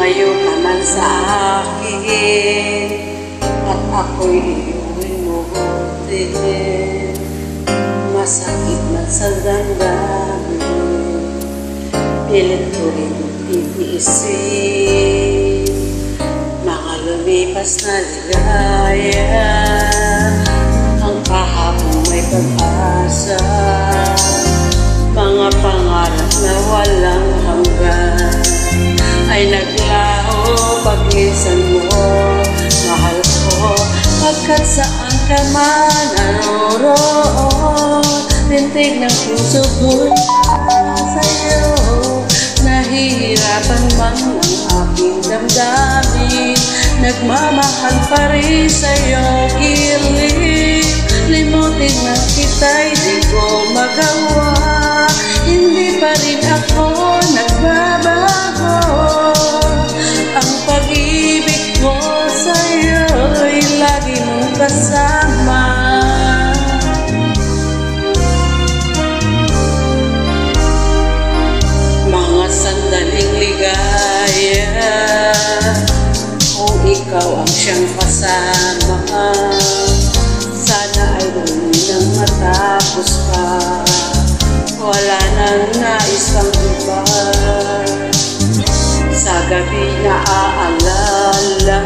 lumayo ka man sa akin at ako'y iyong inuutin. Masakit man sa damdamin, pilit ko rin titiisin. Mga lumipas na ligaya, ang kahapon may pag-asa. Mga pangarap na walang hanggan ay naglaho pag-minsan mo, mahal ko. Pagkat saan ka man naroroon, tintig ng puso ko'y sa'yo. Nahihirapan man ang aking damdamin, nagmamahal pa rin sa'yo kilig. Limutin na kita'y di ko magawa, hindi pa rin ako nagbabago. Ang pag-ibig ko sa'yo'y lagi mong kasama. Mga sandaling ligaya, kung ikaw ang siyang kasama, sana ay doon nang matapos pa. Wala nang nais pang iba. Sa gabi na aalala,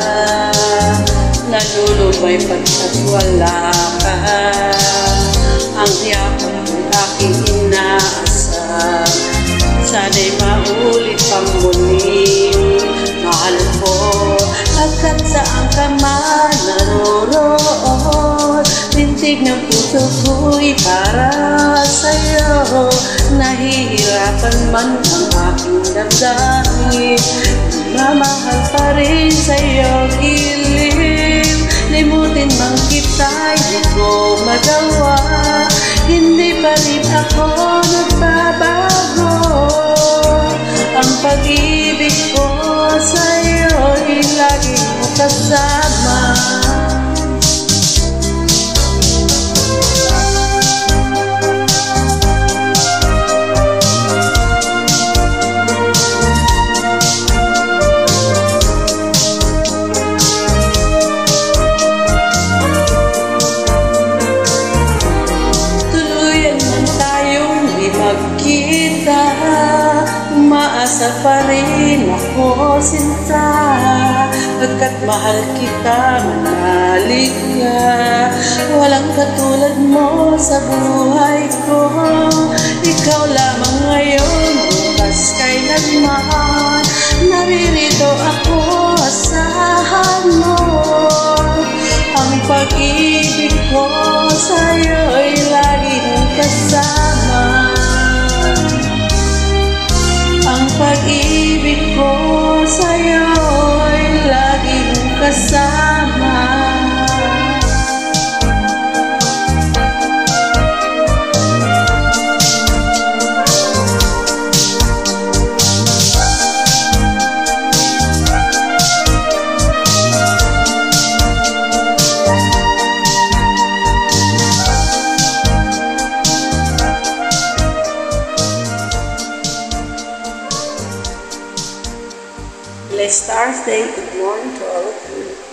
nalulubay pagkat wala ka. Ang yakap ko'y aking inaasam, sana'y maulit pang muli, mahal ko. Pagkat saan ka man naroroon, tintig ng puso ko'y para sa'yo. Nahihirapan man ang aking damdamin, mamahal pa rin sa'yo kilig. Limutin man kita'y di ko magawa, hindi pa rin ako nagbabago. Ang pag-ibig ko sa'yo'y lagi mo kasama. Magkita, umaasa pa rin ako sinta, pagkat mahal kita, manalig ka. Walang katulad mo sa buhay ko, ikaw lamang ngayon, bukas kailanman. Naririto ako, asahan mo. Ang pag-ibig ko sa'yo'y lagi mong kasama. Ang pag-ibig ko sa'yo'y lagi mong kasama. Blessed Thursday. Good morning to all of you.